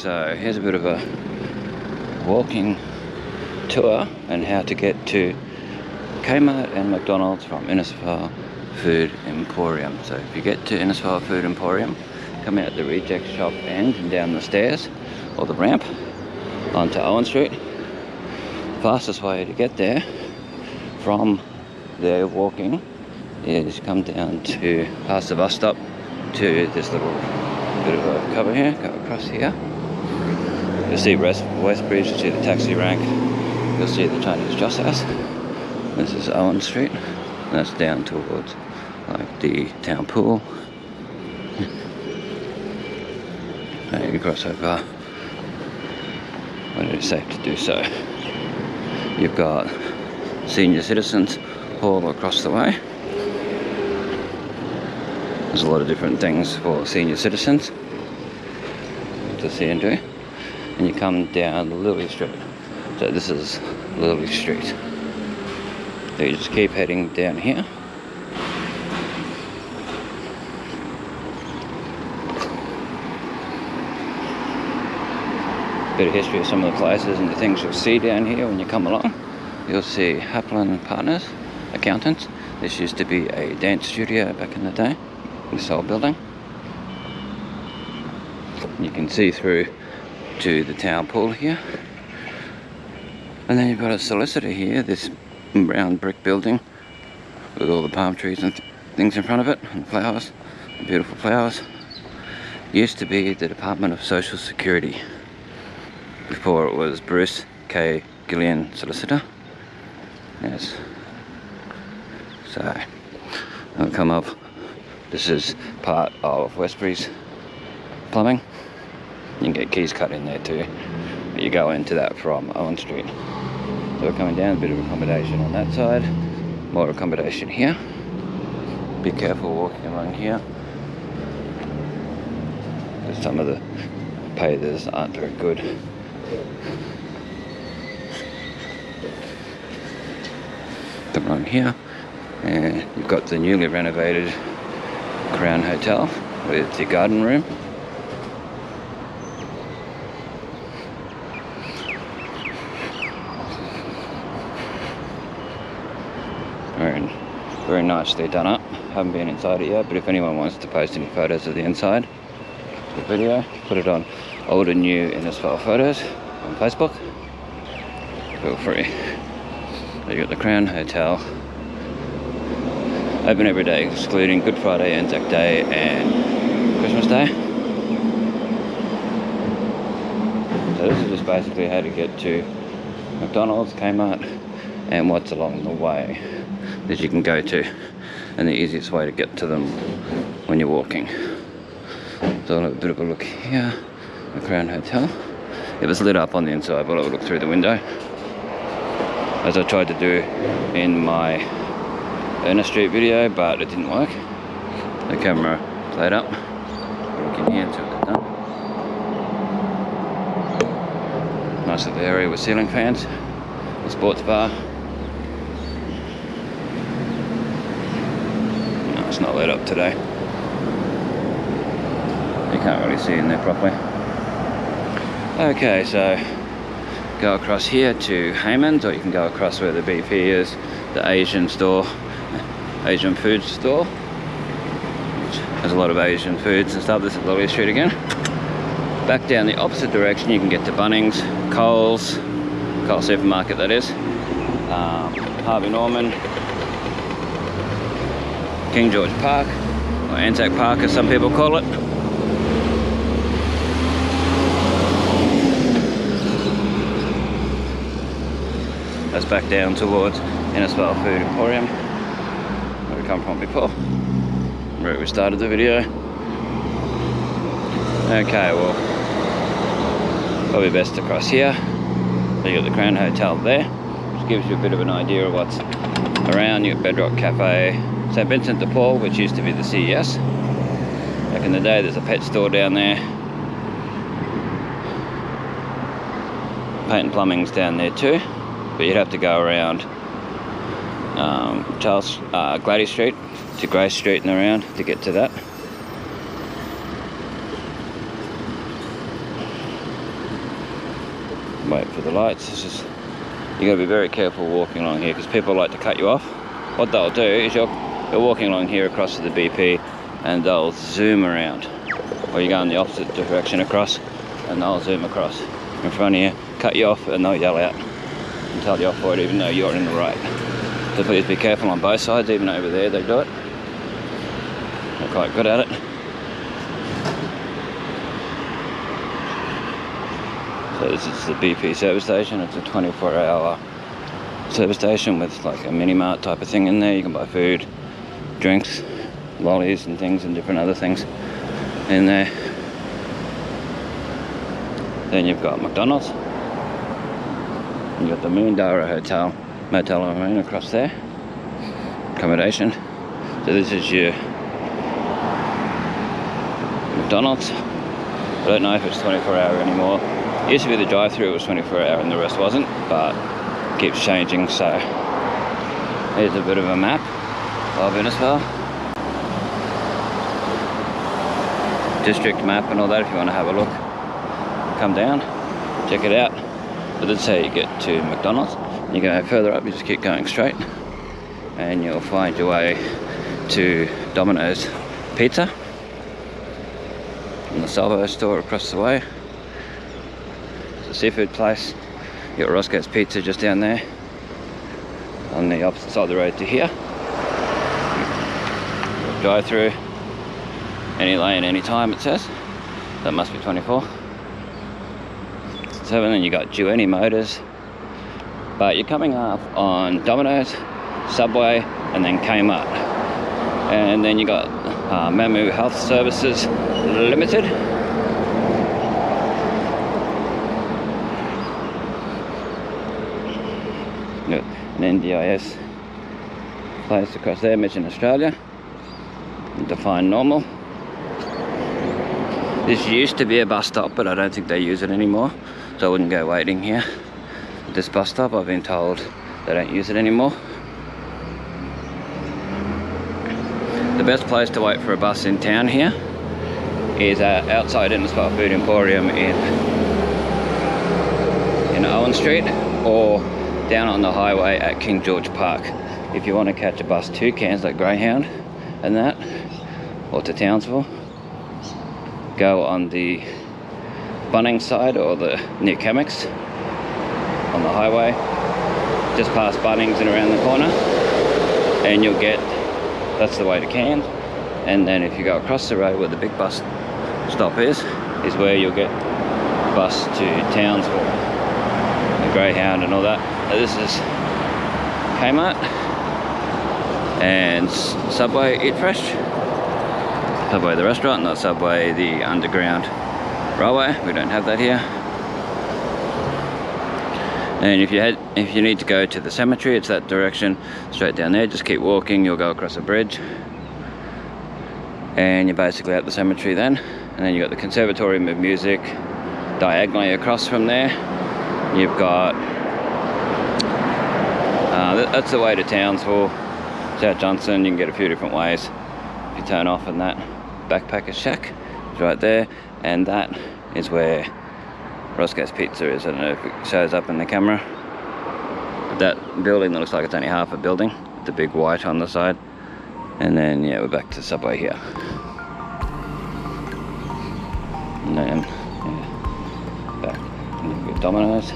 so here's a bit of a walking tour and how to get to Kmart and McDonald's from Innisfail Food Emporium. So if you get to Innisfail Food Emporium, come out the reject shop end and down the stairs or the ramp onto Owen Street. Fastest way to get there from there walking is come down to past the bus stop to this little bit of a cover here, go across here. You'll see Westbridge, you'll see the taxi rank, you'll see the Chinese Joss House. This is Owen Street, and that's down towards like the town pool. And you can cross over when it is safe to do so. You've got Senior Citizens all across the way. There's a lot of different things for senior citizens to see and do. And you come down Lily Street. So this is Lily Street. So you just keep heading down here. Bit of history of some of the places and the things you'll see down here when you come along. You'll see Haplin Partners, accountants. This used to be a dance studio back in the day. This old building. You can see through to the town pool here. And then you've got a solicitor here, this brown brick building with all the palm trees and things in front of it, and flowers, beautiful flowers. Used to be the Department of Social Security. Before it was Bruce K. Gillian Solicitor. Yes. So, I'll come up. This is part of Westbury's plumbing. You can get keys cut in there too. But you go into that from Owen Street. So we're coming down, a bit of accommodation on that side. More accommodation here. Be careful walking along here. Because some of the pavers aren't very good. Come along here. And you've got the newly renovated Crown Hotel with the garden room. Very nicely done up. Haven't been inside it yet, but if anyone wants to post any photos of the inside, the video, put it on old and new Innisfail photos on Facebook. Feel free. So you got the Crown Hotel. Open every day, excluding Good Friday, Anzac Day, and Christmas Day. So this is just basically how to get to McDonald's, Kmart, and what's along the way that you can go to, and the easiest way to get to them when you're walking. So I'll have a bit of a look here, the Crown Hotel. It was lit up on the inside, but I'll look through the window, as I tried to do in my An Street video, but it didn't work. The camera played up. Look in here and see what they've done. Nice little area with ceiling fans, a sports bar. No, it's not lit up today. You can't really see in there properly. Okay, so go across here to Hayman's, or you can go across where the BP is, the Asian store. Asian food store. There's a lot of Asian foods and stuff. This is Lily Street again. Back down the opposite direction, you can get to Bunnings, Coles Supermarket, that is. Harvey Norman, King George Park, or Anzac Park as some people call it. That's back down towards Innisfail Food Emporium, where we come from before, where we started the video. Okay, well, probably best to cross here. So you got the Crown Hotel there, which gives you a bit of an idea of what's around. You got Bedrock Cafe, St. Vincent de Paul, which used to be the CES. Back in the day, there's a pet store down there. Paint and plumbing's down there too, but you'd have to go around Gladys Street to Grace Street and around to get to that. with the lights. This is, you got to be very careful walking along here because people like to cut you off. What they'll do is you're walking along here across to the BP and they'll zoom around, or you go in the opposite direction across and they'll zoom across in front of you, cut you off, and they'll yell out and tell you off for it even though you're in the right. So please be careful on both sides. Even over there they do it. They're quite good at it. So this is the BP service station. It's a 24-hour service station with like a mini mart type of thing in there. You can buy food, drinks, lollies and things, and different other things in there. Then you've got McDonald's. You've got the Moondara Hotel, Motel and Marine across there. Accommodation. So this is your McDonald's. I don't know if it's 24-hour anymore. It used to be the drive-through was 24-hour and the rest wasn't, but it keeps changing. So here's a bit of a map of Innisfail. District map and all that if you want to have a look. Come down, check it out. But that's how you get to McDonald's. You go further up, you just keep going straight and you'll find your way to Domino's Pizza and the Salvo store across the way. It's a seafood place. You got Roscoe's Pizza just down there on the opposite side of the road to here. Drive through any lane, any time it says. That must be 24. So and then you got Dueni Motors, but you're coming up on Domino's, Subway, and then Kmart. And then you got Mamu Health Services Limited. An NDIS place across there, Mission Australia. Define Normal. This used to be a bus stop, but I don't think they use it anymore, so I wouldn't go waiting here. This bus stop, I've been told they don't use it anymore. The best place to wait for a bus in town here is outside Innisfail Food Emporium in Owen Street, or down on the highway at King George Park. If you want to catch a bus to Cairns, like Greyhound and that, or to Townsville, go on the Bunnings side or the near Chemex on the highway, just past Bunnings and around the corner, and you'll get, that's the way to Cairns. And then if you go across the road where the big bus stop is where you'll get the bus to Townsville, the Greyhound and all that. So this is Kmart and Subway Eat Fresh. Subway the restaurant, not Subway the underground railway. We don't have that here. And if you need to go to the cemetery, it's that direction straight down there. Just keep walking, you'll go across a bridge and you're basically at the cemetery then. And then you've got the Conservatorium of Music diagonally across from there. You've got that's the way to Townsville, South Johnson. You can get a few different ways if you turn off, and that Backpacker Shack is right there, and that is where Roscoe's Pizza is. I don't know if it shows up in the camera. That building that looks like it's only half a building, the big white on the side. And then yeah, we're back to Subway here. And then yeah, back and you've got Domino's.